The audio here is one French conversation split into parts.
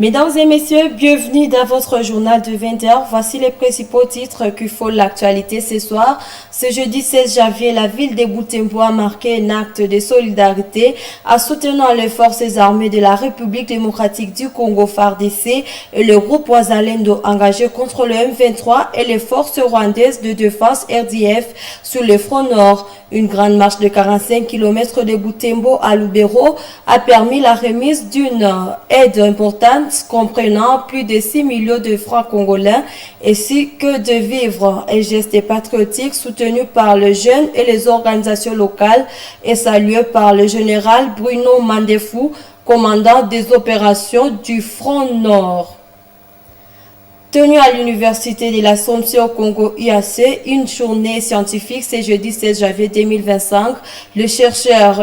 Mesdames et messieurs, bienvenue dans votre journal de 20h. Voici les principaux titres qui font l'actualité ce soir. Ce jeudi 16 janvier, la ville de Butembo a marqué un acte de solidarité en soutenant les forces armées de la République démocratique du Congo FARDC et le groupe Wazalendo engagé contre le M23 et les forces rwandaises de défense RDF sur le front nord. Une grande marche de 45 km de Butembo à Lubero a permis la remise d'une aide importante comprenant plus de 6 millions de francs congolais ainsi que de vivres et gestes patriotiques soutenus par les jeunes et les organisations locales et salués par le général Bruno Mandefou, commandant des opérations du Front Nord. Tenu à l'Université de l'Assomption au Congo IAC, une journée scientifique ce jeudi 16 janvier 2025, les chercheurs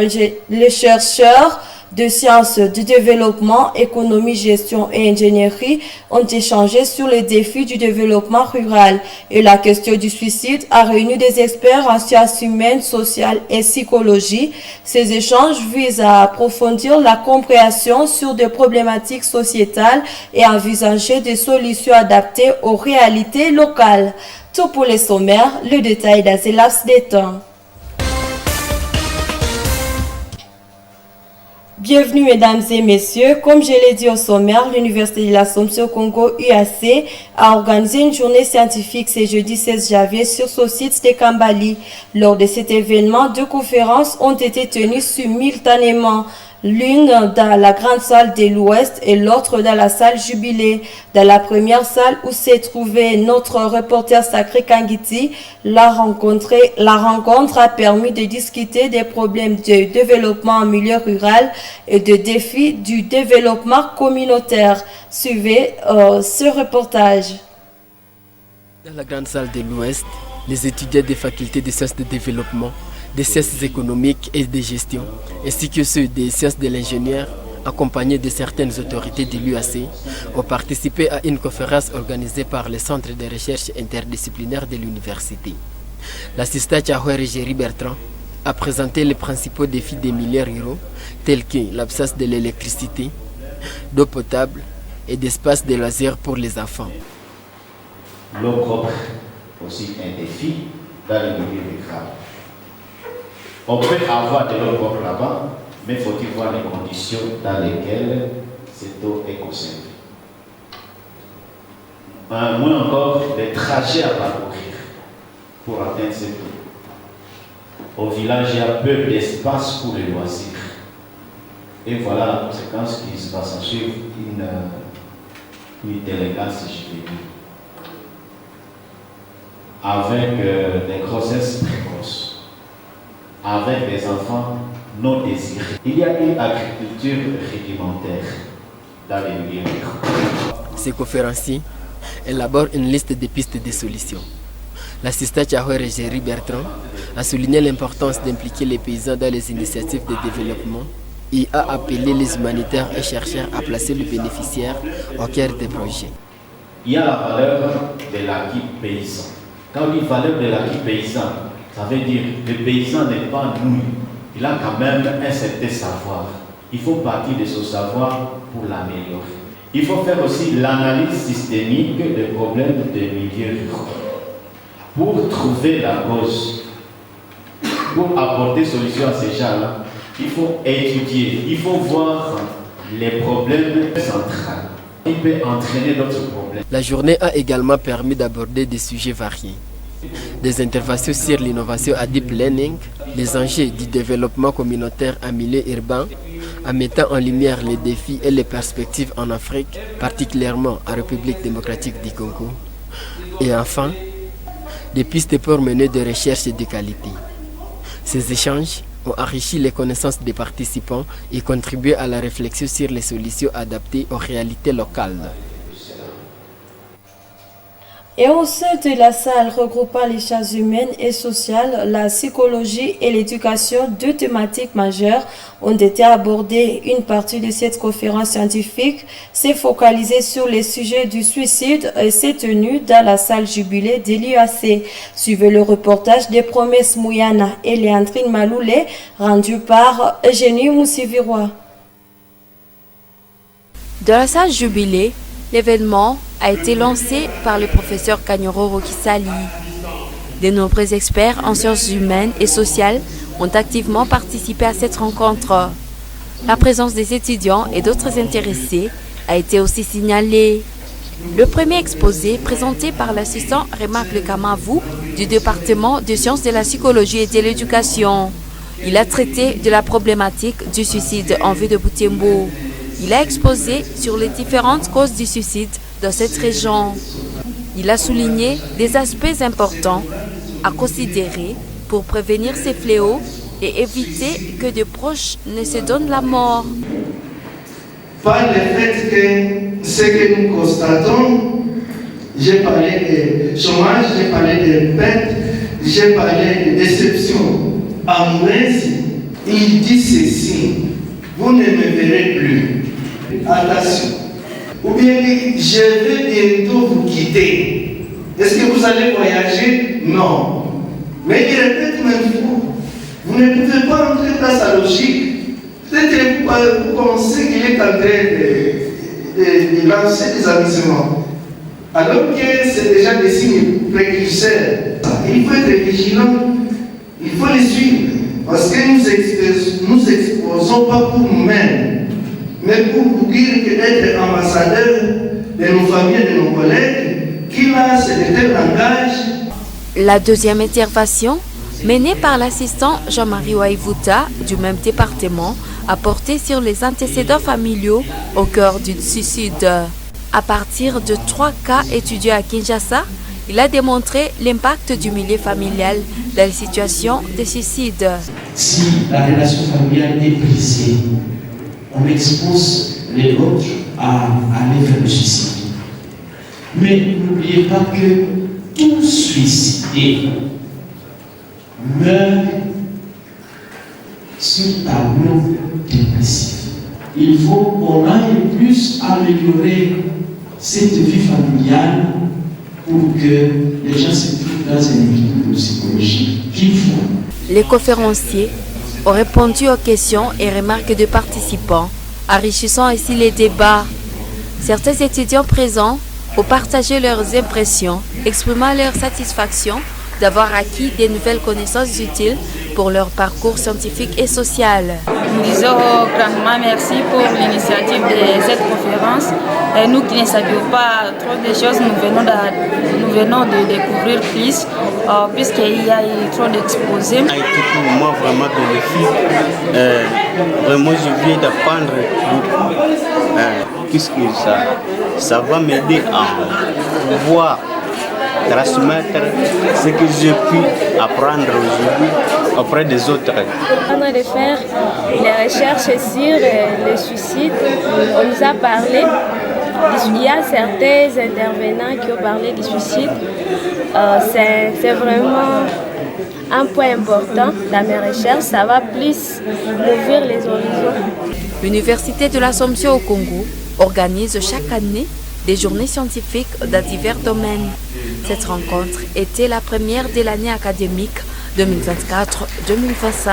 de sciences du développement, économie, gestion et ingénierie ont échangé sur les défis du développement rural et la question du suicide a réuni des experts en sciences humaines, sociales et psychologie. Ces échanges visent à approfondir la compréhension sur des problématiques sociétales et à envisager des solutions adaptées aux réalités locales. Tout pour les sommaires, le détail dans ces laps de temps. Bienvenue mesdames et messieurs, comme je l'ai dit au sommaire, l'Université de l'Assomption au Congo UAC a organisé une journée scientifique ce jeudi 16 janvier sur son site de Kambali. Lors de cet événement, deux conférences ont été tenues simultanément. L'une dans la grande salle de l'Ouest et l'autre dans la salle Jubilé. Dans la première salle où s'est trouvé notre reporter sacré Kangiti, la rencontre a permis de discuter des problèmes de développement en milieu rural et des défis du développement communautaire. Suivez ce reportage. Dans la grande salle de l'Ouest, les étudiants des facultés de sciences de développement, des sciences économiques et de gestion, ainsi que ceux des sciences de l'ingénieur, accompagnés de certaines autorités de l'UAC, ont participé à une conférence organisée par le Centre de recherche interdisciplinaire de l'université. L'assistant Chahouer Géry Bertrand a présenté les principaux défis des milieux ruraux, tels que l'absence de l'électricité, d'eau potable et d'espaces de loisirs pour les enfants. L'eau propre aussi un défi dans le milieu rural. On peut avoir de l'eau propre là-bas, mais faut-il voir les conditions dans lesquelles cette eau est conservée. Moins encore, les trajets à parcourir pour atteindre cette eau. Au village, il y a peu d'espace pour les loisirs. Et voilà la conséquence qui se passe ensuite, une délinquance, si je veux dire. Avec des grossesses précoces, avec des enfants non désirés. Il y a une agriculture rudimentaire dans les milieux ruraux. Ces conférenciers élaborent une liste de pistes de solutions. L'assistant Chahouer Géry Bertrand a souligné l'importance d'impliquer les paysans dans les initiatives de développement et a appelé les humanitaires et chercheurs à placer le bénéficiaire au cœur des projets. Il y a la valeur de l'acquis paysan. Quand on dit valeur de l'acquis paysan, ça veut dire que le paysan n'est pas nul. Il a quand même un certain savoir. Il faut partir de ce savoir pour l'améliorer. Il faut faire aussi l'analyse systémique des problèmes des milieux ruraux. Pour trouver la cause, pour apporter solution à ces gens-là, il faut étudier, il faut voir les problèmes centraux. Il peut entraîner d'autres problèmes. La journée a également permis d'aborder des sujets variés. Des interventions sur l'innovation à deep learning, les enjeux du développement communautaire en milieu urbain, en mettant en lumière les défis et les perspectives en Afrique, particulièrement en République démocratique du Congo. Et enfin, des pistes pour mener des recherches de qualité. Ces échanges ont enrichi les connaissances des participants et contribué à la réflexion sur les solutions adaptées aux réalités locales. Et au sein de la salle regroupant les sciences humaines et sociales, la psychologie et l'éducation, deux thématiques majeures, ont été abordées. Une partie de cette conférence scientifique s'est focalisée sur les sujets du suicide et s'est tenue dans la salle Jubilé de l'UAC. Suivez le reportage des Promesses Mouyana et Léandrine Maloulé, rendu par Eugénie Moussivirois. Dans la salle Jubilé, l'événement a été lancé par le professeur Kanyoro Rokisali. De nombreux experts en sciences humaines et sociales ont activement participé à cette rencontre. La présence des étudiants et d'autres intéressés a été aussi signalée. Le premier exposé, présenté par l'assistant Remarque Le Kamavou du département de sciences de la psychologie et de l'éducation. Il a traité de la problématique du suicide en vue de Butembo. Il a exposé sur les différentes causes du suicide dans cette région. Il a souligné des aspects importants à considérer pour prévenir ces fléaux et éviter que des proches ne se donnent la mort. Par le fait que ce que nous constatons, j'ai parlé de chômage, j'ai parlé de perte, j'ai parlé de déception amoureuse, il dit ceci: vous ne me verrez plus. Attention. Ou bien je vais bientôt vous quitter. Est-ce que vous allez voyager? Non. Mais il répète même fois. Vous ne pouvez pas entrer dans sa logique. Peut-être que vous pensez qu'il est en train de lancer des amusements. Alors que c'est déjà des signes précurseurs. Il faut être vigilant. Il faut les suivre. Parce que nous exposons pas pour nous-mêmes, mais pour vous dire que d'être ambassadeur de nos familles, de nos collègues, qu'il a ce tel langage. La deuxième intervention, menée par l'assistant Jean-Marie Waïvouta du même département, a porté sur les antécédents familiaux au cœur du suicide. À partir de 3 cas étudiés à Kinshasa, il a démontré l'impact du milieu familial dans les situations de suicide. Si la relation familiale est brisée, on expose les autres à aller vers le suicide. Mais n'oubliez pas que tout suicidé meurt sur tableau dépressif. Il faut qu'on aille plus améliorer cette vie familiale pour que les gens se trouvent dans un équilibre psychologique qu'il faut. Les conférenciers ont répondu aux questions et remarques des participants, enrichissant ainsi les débats. Certains étudiants présents ont partagé leurs impressions, exprimant leur satisfaction d'avoir acquis de nouvelles connaissances utiles pour leur parcours scientifique et social. Nous disons grandement merci pour l'initiative de cette conférence. Et nous qui ne savions pas trop de choses, nous venons de découvrir plus, puisqu'il y a eu trop d'exposés. Ça a été pour moi vraiment bénéfique. Vraiment, je viens d'apprendre beaucoup. Puisque ça va m'aider à pouvoir transmettre ce que j'ai pu apprendre aujourd'hui auprès des autres. On a de faire les recherches sur le suicide. On nous a parlé. Il y a certains intervenants qui ont parlé du suicide. C'est vraiment un point important dans mes recherches. Ça va plus ouvrir les horizons. L'Université de l'Assomption au Congo organise chaque année des journées scientifiques dans divers domaines. Cette rencontre était la première de l'année académique 2024-2025.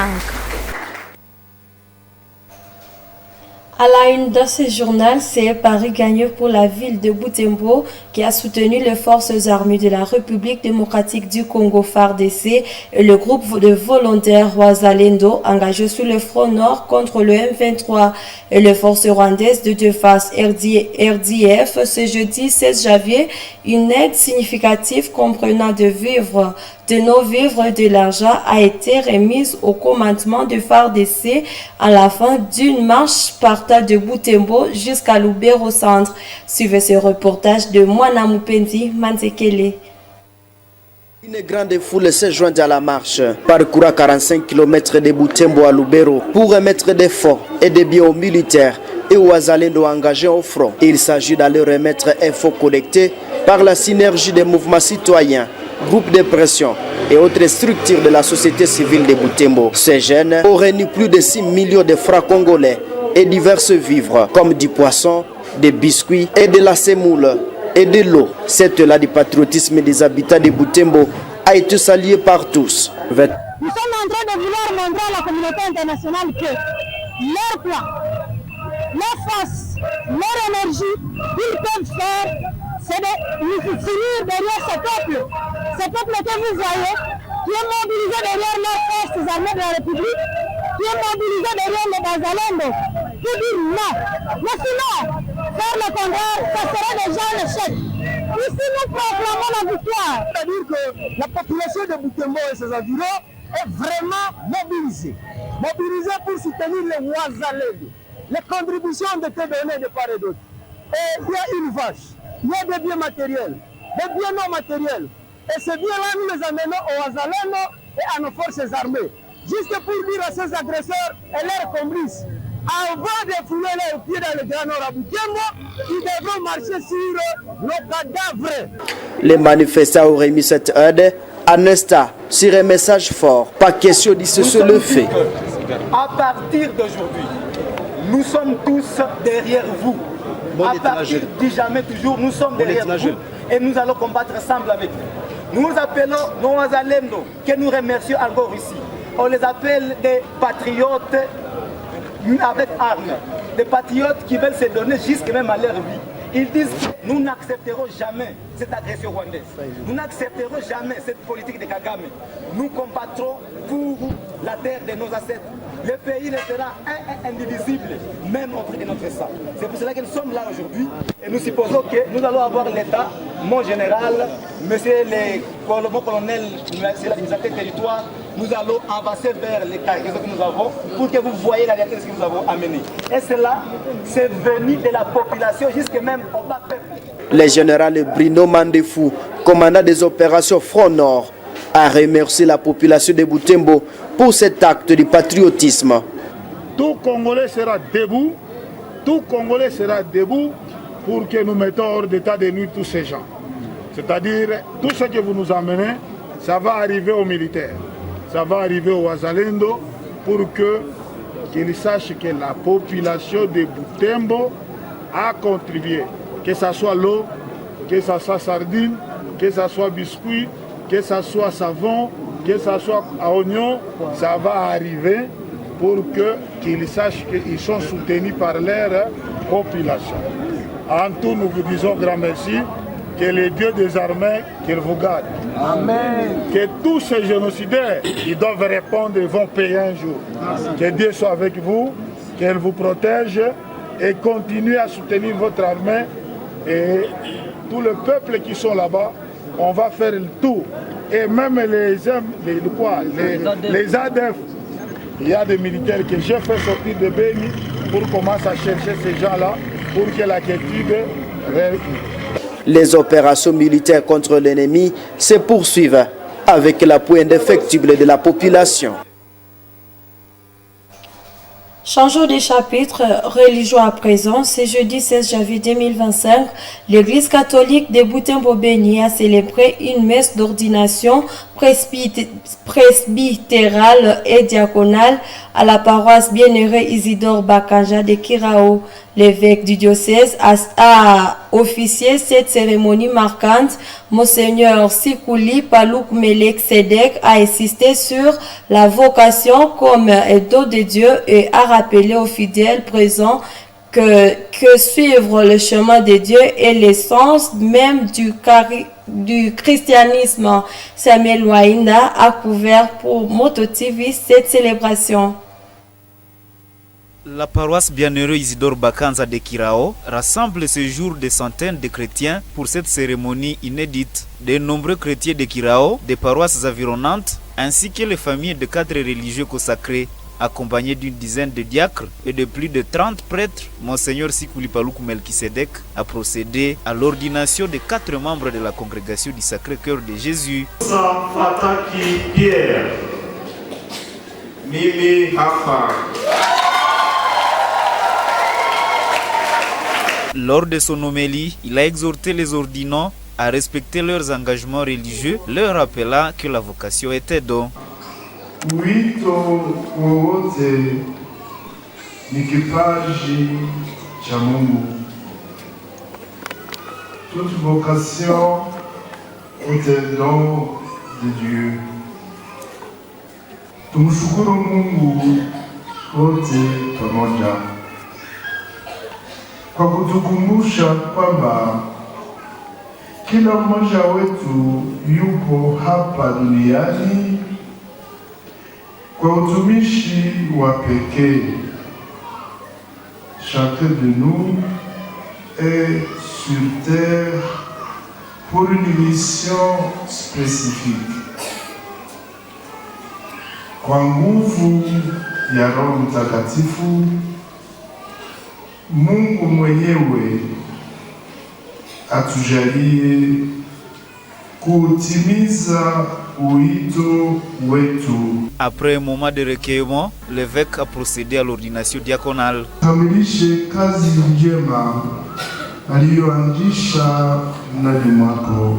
À la une de ce journal, c'est Paris gagnant pour la ville de Butembo qui a soutenu les forces armées de la République démocratique du Congo FARDC et le groupe de volontaires Wazalendo engagés sur le front nord contre le M23 et les forces rwandaises de défense RDF ce jeudi 16 janvier. Une aide significative comprenant de non-vivres de l'argent a été remise au commandement de FARDC à la fin d'une marche partant de Butembo jusqu'à Lubero Centre. Suivez ce reportage de Mwana Mupendi Manzekele. Une grande foule s'est jointe à la marche, parcourant 45 km de Butembo à Lubero pour remettre des fonds et des biens aux militaires et aux Wazalendo engagés au front. Il s'agit d'aller remettre un fonds collecté par la synergie des mouvements citoyens, groupes de pression et autres structures de la société civile de Butembo. Ces jeunes ont réuni plus de 6 millions de francs congolais et diverses vivres comme du poisson, des biscuits et de la semoule et de l'eau. Cette là du patriotisme des habitants de Butembo a été saluée par tous. Nous sommes en train de vouloir montrer à la communauté internationale que leur plan, leur force leur énergie, ils peuvent faire, c'est de nous finir derrière ce peuple que vous voyez, qui est mobilisé derrière les forces armées de la République, qui est mobilisé derrière les Wazalendo, qui dit non. Mais sinon, faire le contraire, ça sera déjà un échec. Ici, nous proclamons la victoire. C'est-à-dire que la population de Butembo et ses environs est vraiment mobilisée. Mobilisée pour soutenir les Wazalendo. Les contributions ont été données de part et d'autre. Et il y a une vache, il y a des biens matériels, des biens non matériels. Et ces biens-là, nous les amenons aux Wazalendo et à nos forces armées. Juste pour dire à ces agresseurs et leurs complices, avant de fouler leurs pieds dans le Grand Nord à Butembo, ils devront marcher sur nos cadavres. Les manifestants auraient mis cette aide en instant sur un message fort. Pas question de se le fait. À partir d'aujourd'hui, nous sommes tous derrière vous. À partir du jamais toujours, nous sommes derrière vous. Et nous allons combattre ensemble avec vous. Nous appelons nos Wazalendo, que nous remercions encore ici. On les appelle des patriotes avec armes. Des patriotes qui veulent se donner jusqu'à même à leur vie. Ils disent que nous n'accepterons jamais cette agression rwandaise. Nous n'accepterons jamais cette politique de Kagame. Nous combattrons pour la terre de nos ancêtres. Le pays restera indivisible, même au prix de notre sang. C'est pour cela que nous sommes là aujourd'hui et nous supposons que nous allons avoir l'État, mon général, monsieur le colonel, c'est l'administrateur du territoire. Nous allons avancer vers les cargaisons que nous avons pour que vous voyez la réalité de ce que nous avons amené. Et cela, c'est venu de la population jusqu'à même au bas peuple. Le général Bruno Mandefou, commandant des opérations Front Nord, a remercié la population de Butembo pour cet acte de patriotisme. Tout Congolais sera debout, tout Congolais sera debout pour que nous mettons hors d'état de nuire tous ces gens. C'est-à-dire, tout ce que vous nous amenez, ça va arriver aux militaires. Ça va arriver aux Wazalendo pour qu'ils sachent que la population de Butembo a contribué. Que ce soit l'eau, que ce soit sardine, que ce soit biscuit, que ce soit savon, que ce soit oignon, ça va arriver pour qu'ils sachent qu'ils sont soutenus par leur population. En tout, nous vous disons grand merci. Que les dieux des armées, qu'ils vous gardent. Amen. Que tous ces génocidaires, ils doivent répondre et vont payer un jour. Que Dieu soit avec vous, qu'elle vous protège et continue à soutenir votre armée et tout le peuple qui sont là-bas. On va faire le tour. Et même les ADF, il y a des militaires que j'ai fait sortir de Béni pour commencer à chercher ces gens-là pour que la quiétude réussisse. Les opérations militaires contre l'ennemi se poursuivent avec l'appui indéfectible de la population. Changeons de chapitre, religion à présent. Ce jeudi 16 janvier 2025, l'Église catholique de Butembo-Béni a célébré une messe d'ordination presbytérale et diaconale à la paroisse Bienheureux Isidore Bakanja de Kirao. L'évêque du diocèse a officié cette cérémonie marquante. Monseigneur Sikuli Palouk Melek Sedek a insisté sur la vocation comme don de Dieu et a rappelé aux fidèles présents que suivre le chemin de Dieu est l'essence même du christianisme. Samuel Wainda a couvert pour Moto TV cette célébration. La paroisse Bienheureux Isidore Bakanza de Kirao rassemble ce jour des centaines de chrétiens pour cette cérémonie inédite. De nombreux chrétiens de Kirao, des paroisses environnantes, ainsi que les familles de cadres religieux consacrés, accompagnés d'une dizaine de diacres et de plus de 30 prêtres, Monseigneur Sikuli Palouk Melkisedek a procédé à l'ordination de 4 membres de la congrégation du Sacré-Cœur de Jésus. Lors de son homélie, il a exhorté les ordinants à respecter leurs engagements religieux, leur rappelant que la vocation était don. Wito wowote ni kipaji cha Mungu. Toute vocation est un don de Dieu. Tumshukuru Mungu wote pamoja. kwa kutukumbusha kwamba kila mmoja wetu yupo hapa duniani kwa utumishi wa pekee. Chacun de nous est sur terre pour une mission spécifique. Kwa nguvu ya Roho Mtakatifu, Mungu mwenyewe atujalie kutimiza uito wetu. Après un moment de recueillement, l'évêque a procédé à l'ordination diaconale. Kamilishe kazi njema aliyoanzisha ndani mwako.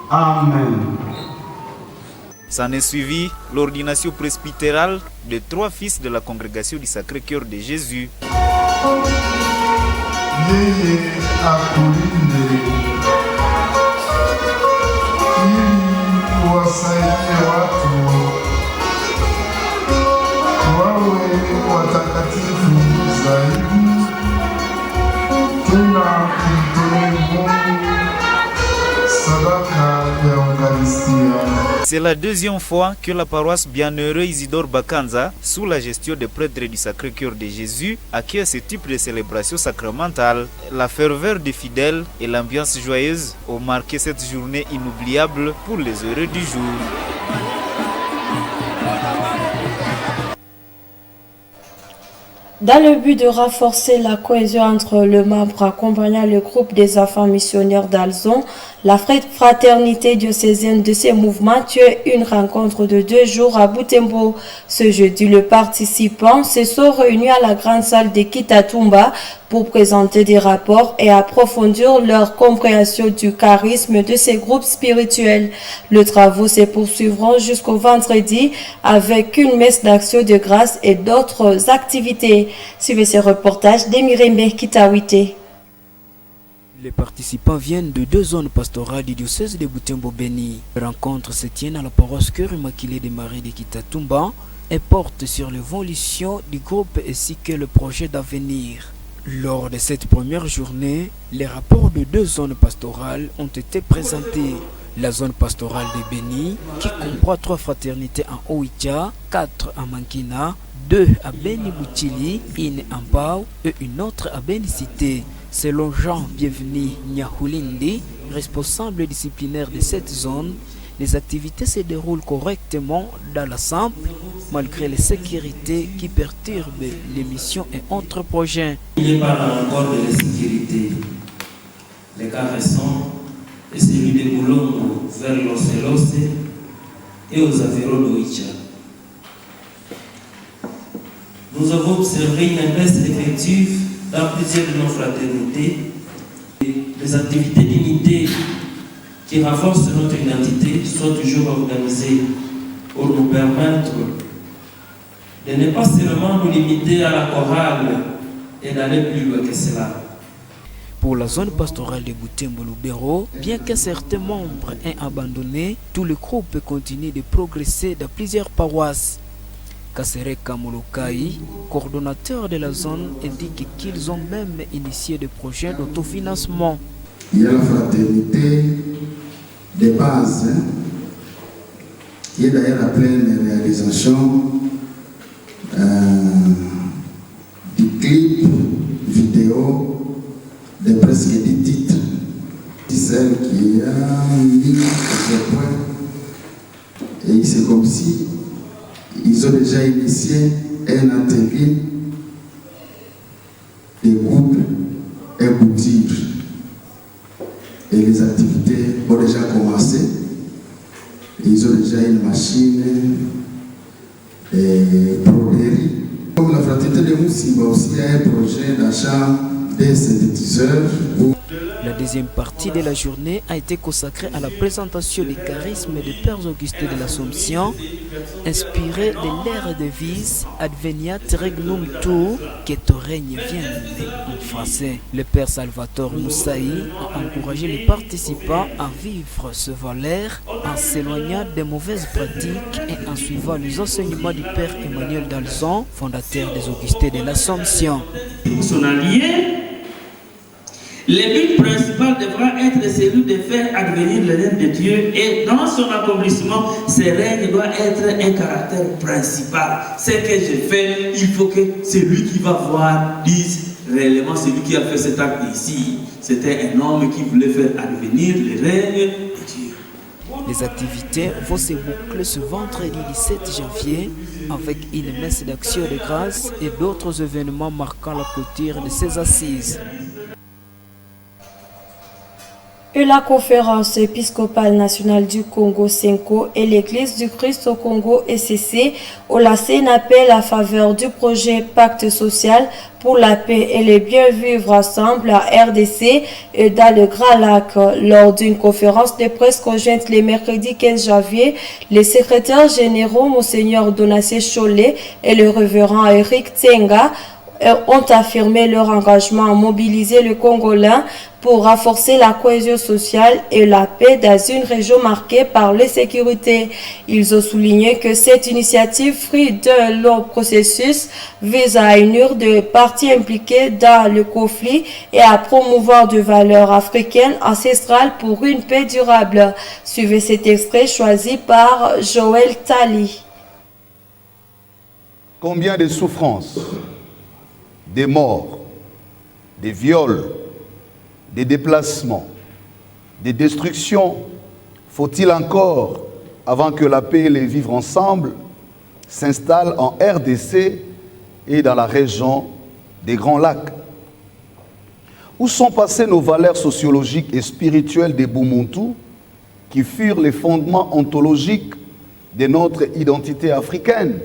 Amen. S'en est suivi l'ordination presbytérale de 3 fils de la congrégation du Sacré-Cœur de Jésus. Yeye akulinde ili wasaidie watu wawe watakatifu zaidi, tena kumtolea Mungu sadaka ya Eucharistia. C'est la deuxième fois que la paroisse Bienheureux Isidore Bakanza, sous la gestion des prêtres du Sacré-Cœur de Jésus, accueille ce type de célébration sacramentale. La ferveur des fidèles et l'ambiance joyeuse ont marqué cette journée inoubliable pour les heureux du jour. Dans le but de renforcer la cohésion entre les membres accompagnant le groupe des enfants missionnaires d'Alzon, la fraternité diocésaine de ces mouvements tient une rencontre de 2 jours à Butembo. Ce jeudi, les participants se sont réunis à la grande salle de Kitatumba pour présenter des rapports et approfondir leur compréhension du charisme de ces groupes spirituels. Les travaux se poursuivront jusqu'au vendredi avec une messe d'action de grâce et d'autres activités. Suivez ce reportage d'Emirembe Kitawite. Les participants viennent de 2 zones pastorales du diocèse de Butembo-Beni. La rencontre se tient à la paroisse Cœur Immaculé de Marie de Kitatumba et porte sur l'évolution du groupe ainsi que le projet d'avenir. Lors de cette première journée, les rapports de 2 zones pastorales ont été présentés. La zone pastorale de Beni, qui comprend 3 fraternités en Oicha, 4 à Mankina, 2 à Beni Butili, 1 à Mbao et une autre à Beni Cité. Selon Jean Bienvenu Nyahulindi, responsable disciplinaire de cette zone, les activités se déroulent correctement dans l'ensemble, malgré les sécurités qui perturbent les missions et autres projets. Il n'y a pas encore de l'insécurité. Les cas récents est celui de Boulongo vers l'Ocelose et aux environs d'Oicha. Nous avons observé une baisse effective dans plusieurs de nos fraternités. Les activités d'unité qui renforcent notre identité sont toujours organisées pour nous permettre de ne pas seulement nous limiter à la chorale et d'aller plus loin que cela. Pour la zone pastorale de Butembo-Lubero, bien que certains membres aient abandonné, tout le groupe continue de progresser dans plusieurs paroisses. Kasereka Molokai, coordonnateur de la zone, indique qu'ils ont même initié des projets d'autofinancement. Il y a la fraternité de base, qui est d'ailleurs la pleine réalisation du clip vidéo de presque 10 titres. C'est celle qui a mis ce point. Et c'est comme si ils ont déjà initié un atelier de couple et couture. Et les activités ont déjà commencé. Ils ont déjà une machine de broderie. Comme la fraternité de Moussimba aussi a un projet d'achat des synthétiseurs. La deuxième partie de la journée a été consacrée à la présentation du charisme des Pères Augustin de l'Assomption, inspiré de leur devise Adveniat Regnum Tuum, que ton règne vienne en français. Le Père Salvatore Moussaï a encouragé les participants à vivre ce valeur en s'éloignant des mauvaises pratiques et en suivant les enseignements du Père Emmanuel d'Alzon, fondateur des Augustins de l'Assomption. Son allié Le but principal devra être celui de faire advenir le règne de Dieu et dans son accomplissement, ce règne doit être un caractère principal. Ce que je fais, il faut que celui qui va voir dise réellement celui qui a fait cet acte ici. C'était un homme qui voulait faire advenir le règne de Dieu. Les activités vont se boucler ce vendredi 17 janvier avec une messe d'action de grâce et d'autres événements marquant la clôture de ces assises. Et la conférence épiscopale nationale du Congo (CENCO) et l'Église du Christ au Congo (ECC) ont lancé un appel à faveur du projet Pacte social pour la paix et le bien vivre ensemble à RDC et dans le Grand Lac. Lors d'une conférence de presse conjointe le mercredi 15 janvier, les secrétaires généraux Monseigneur Donatien Cholet et le révérend Eric Tsenga ont affirmé leur engagement à mobiliser le Congolais pour renforcer la cohésion sociale et la paix dans une région marquée par l'insécurité. Ils ont souligné que cette initiative, fruit d'un long processus, vise à unir des parties impliquées dans le conflit et à promouvoir des valeurs africaines ancestrales pour une paix durable. Suivez cet extrait choisi par Joël Tali. Combien de souffrances, des morts, des viols, des déplacements, des destructions faut-il encore avant que la paix et le vivre ensemble s'installent en RDC et dans la région des Grands Lacs? Où sont passées nos valeurs sociologiques et spirituelles des Bumuntu qui furent les fondements ontologiques de notre identité africaine?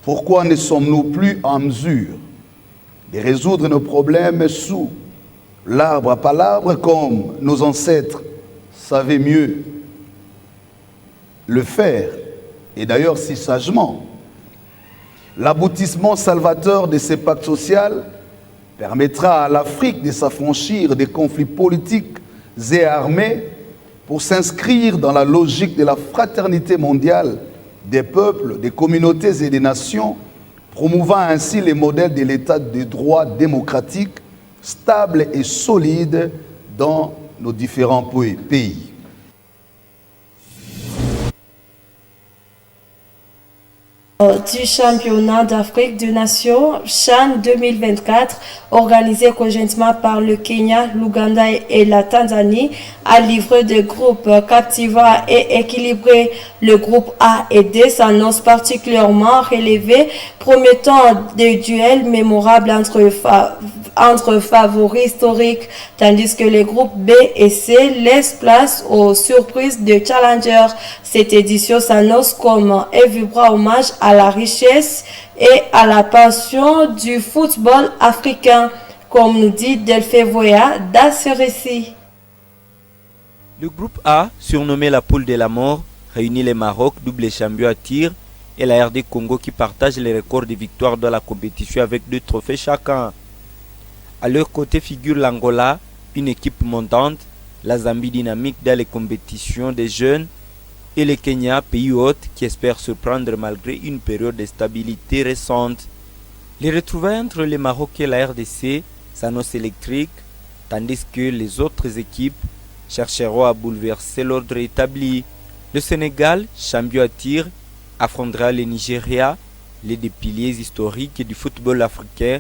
Pourquoi ne sommes-nous plus en mesure de résoudre nos problèmes sous l'arbre à palabres comme nos ancêtres savaient mieux le faire, et d'ailleurs si sagement? L'aboutissement salvateur de ce pacte social permettra à l'Afrique de s'affranchir des conflits politiques et armés pour s'inscrire dans la logique de la fraternité mondiale des peuples, des communautés et des nations, promouvant ainsi les modèles de l'état de droit démocratique, stable et solide dans nos différents pays. Du championnat d'Afrique des Nations CHAN 2024 organisé conjointement par le Kenya, l'Ouganda et la Tanzanie a livré des groupes captivants et équilibrés. Le groupe A et D s'annonce particulièrement relevé, promettant des duels mémorables entre favoris historiques, tandis que les groupes B et C laissent place aux surprises de challengers. Cette édition s'annonce comme un vibrant hommage à la richesse et à la passion du football africain, comme nous dit Delphé Voya dans ce récit. Le groupe A, surnommé la poule de la mort, réunit le Maroc, double champion à tir, et la RD Congo qui partage les records de victoires dans la compétition avec 2 trophées chacun. À leur côté figure l'Angola, une équipe montante, la Zambie dynamique dans les compétitions des jeunes, et le Kenya, pays hôte, qui espère surprendre malgré une période de stabilité récente. Les retrouvailles entre le Maroc et la RDC s'annoncent électriques, tandis que les autres équipes chercheront à bouleverser l'ordre établi. Le Sénégal, champion à tir, affrontera le Nigeria, les deux piliers historiques du football africain,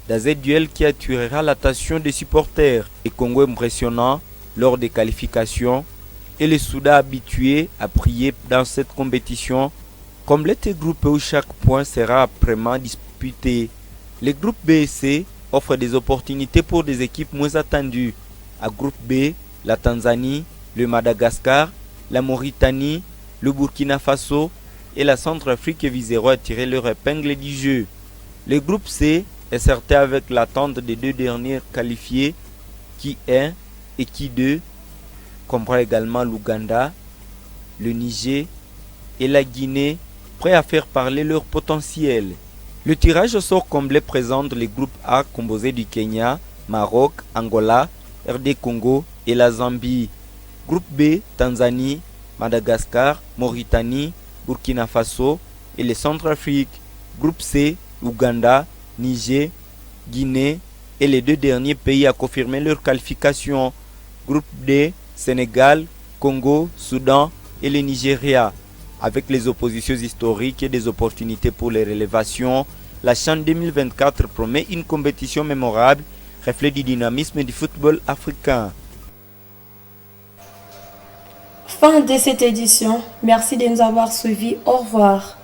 dans un duel qui attirera l'attention des supporters. Et Congo impressionnant lors des qualifications, et les Soudan habitués à prier dans cette compétition, complète groupe où chaque point sera âprement disputé. Les groupes B et C offrent des opportunités pour des équipes moins attendues. À groupe B, la Tanzanie, le Madagascar, la Mauritanie, le Burkina Faso et la Centrafrique viseront à tirer leur épingle du jeu. Le groupe C est certain avec l'attente des 2 derniers qualifiés, qui 1 et qui 2 comprend également l'Ouganda, le Niger et la Guinée, prêts à faire parler leur potentiel. Le tirage au sort comblé présente les groupes A composés du Kenya, Maroc, Angola, RD Congo et la Zambie. Groupe B, Tanzanie, Madagascar, Mauritanie, Burkina Faso et les Centrafrique. Groupe C, Ouganda, Niger, Guinée, et les 2 derniers pays à confirmer leur qualification. Groupe D, Sénégal, Congo, Soudan et le Nigeria. Avec les oppositions historiques et des opportunités pour les rélévations, la CHAN 2024 promet une compétition mémorable, reflet du dynamisme du football africain. Fin de cette édition. Merci de nous avoir suivis. Au revoir.